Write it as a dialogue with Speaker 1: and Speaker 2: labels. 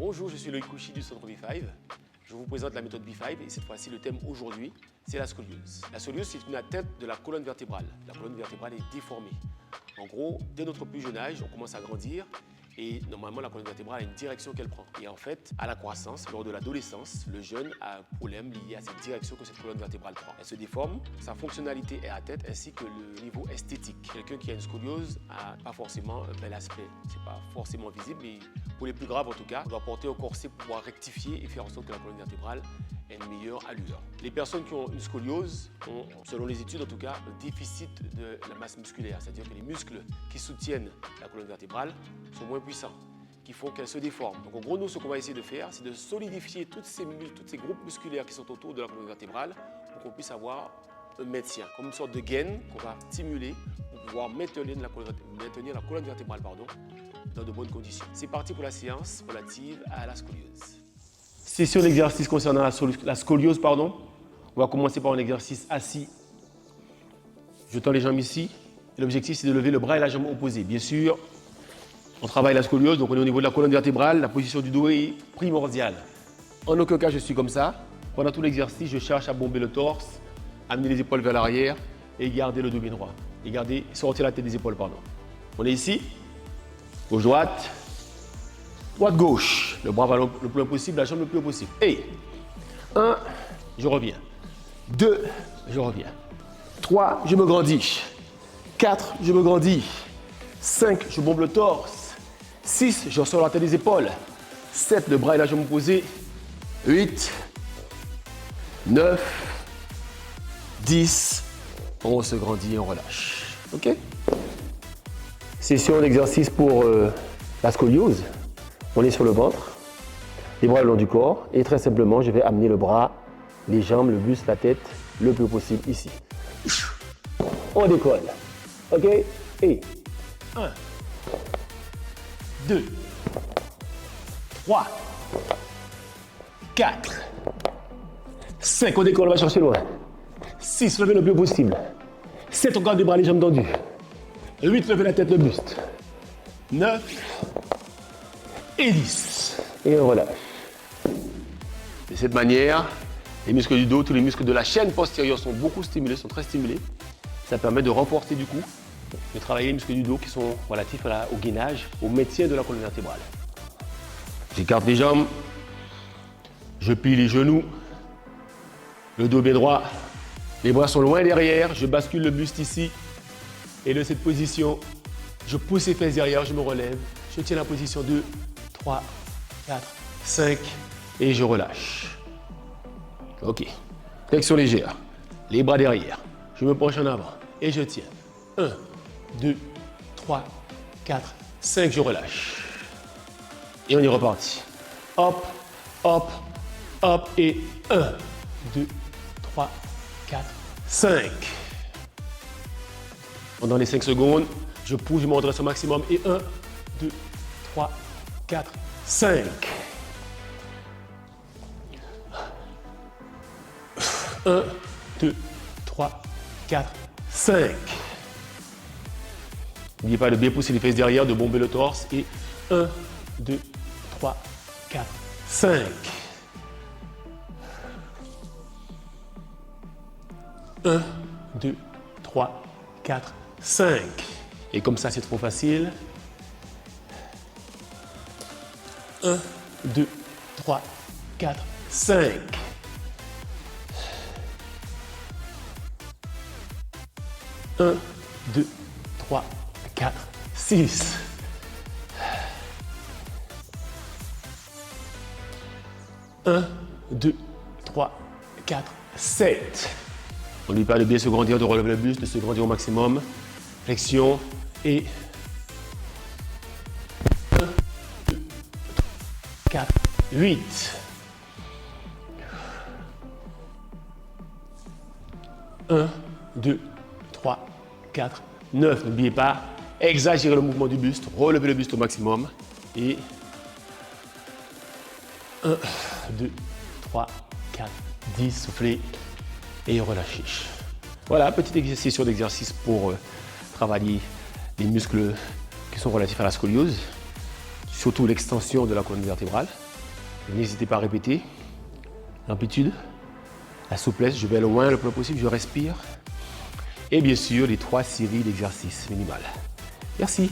Speaker 1: Bonjour, je suis Loïc Kouchi du Centre B5. Je vous présente la méthode B5 et cette fois-ci le thème aujourd'hui, c'est la scoliose. La scoliose, c'est une atteinte de la colonne vertébrale. La colonne vertébrale est déformée. En gros, dès notre plus jeune âge, on commence à grandir et normalement la colonne vertébrale a une direction qu'elle prend. Et en fait, à la croissance, lors de l'adolescence, le jeune a un problème lié à cette direction que cette colonne vertébrale prend. Elle se déforme, sa fonctionnalité est atteinte ainsi que le niveau esthétique. Quelqu'un qui a une scoliose n'a pas forcément un bel aspect. C'est pas forcément visible, mais pour les plus graves en tout cas, on doit porter un corset pour pouvoir rectifier et faire en sorte que la colonne vertébrale ait une meilleure allure. Les personnes qui ont une scoliose ont, selon les études en tout cas, un déficit de la masse musculaire, c'est-à-dire que les muscles qui soutiennent la colonne vertébrale sont moins puissants, qui font qu'elle se déforme. Donc en gros, nous, ce qu'on va essayer de faire, c'est de solidifier tous ces groupes musculaires qui sont autour de la colonne vertébrale pour qu'on puisse avoir un maintien, comme une sorte de gaine qu'on va stimuler pour pouvoir maintenir la colonne vertébrale dans de bonnes conditions. C'est parti pour la séance relative à la scoliose. Session d'exercice concernant la scoliose. On va commencer par un exercice assis. Je tends les jambes ici. L'objectif, c'est de lever le bras et la jambe opposée. Bien sûr, on travaille la scoliose, donc on est au niveau de la colonne vertébrale. La position du dos est primordiale. En aucun cas, je suis comme ça. Pendant tout l'exercice, je cherche à bomber le torse, amener les épaules vers l'arrière et garder le dos bien droit. Et sortir la tête des épaules, On est ici. Gauche-droite. Droite-gauche. Le bras va le plus loin possible, la jambe le plus haut possible. Et 1, je reviens. 2, je reviens. 3, je me grandis. 4, je me grandis. 5, je bombe le torse. 6, je ressors la tête des épaules. 7, le bras et la jambe opposés. 8, 9, 10, on se grandit et on relâche. OK? Session d'exercice pour la scoliose. On est sur le ventre, les bras le long du corps et très simplement, je vais amener le bras, les jambes, le buste, la tête le plus possible ici. On décolle. OK? Et 1, 2, 3, 4, 5, on décolle, on va chercher loin. 6, levez le plus possible. 7, on garde les bras, les jambes tendues. 8, levez la tête, le buste. 9 et 10. Et on relâche. De cette manière, les muscles du dos, tous les muscles de la chaîne postérieure sont beaucoup stimulés, sont très stimulés. Ça permet de renforcer du coup, de travailler les muscles du dos qui sont relatifs au gainage, au maintien de la colonne vertébrale. J'écarte les jambes, je plie les genoux, le dos bien droit, les bras sont loin derrière, je bascule le buste ici et de cette position, je pousse les fesses derrière, je me relève, je tiens la position 2, 3, 4, 5 et je relâche. OK. Flexion légère, les bras derrière, je me penche en avant et je tiens. 1, 2, 3, 4, 5, je relâche. Et on est reparti. Hop, hop, hop et 1, 2, 3, 4, 5. Pendant les 5 secondes, je pousse, je me redresse au maximum et 1, 2, 3, 4, 5. 1, 2, 3, 4, 5. N'oubliez pas de bien pousser les fesses derrière, de bomber le torse et 1, 2, 3, 4, 5. 1, 2, 3, 4, 5. Et comme ça, c'est trop facile. 1, 2, 3, 4, 5. 1, 2, 3, 4, 6. 1, 2, 3, 4, 7. On lui parle de bien se grandir, de relever le buste, de se grandir au maximum. Flexion et 1, 2, 4, 8. 1, 2, 3, 4, 9. N'oubliez pas, exagérez le mouvement du buste, relevez le buste au maximum. Et 1, 2, 3, 4, 10, soufflez et relâchez. Voilà, petite exercice d'exercice pour travailler les muscles qui sont relatifs à la scoliose, surtout l'extension de la colonne vertébrale. N'hésitez pas à répéter. L'amplitude, la souplesse, je vais loin le plus possible, je respire. Et bien sûr, les 3 séries d'exercices minimales. Merci.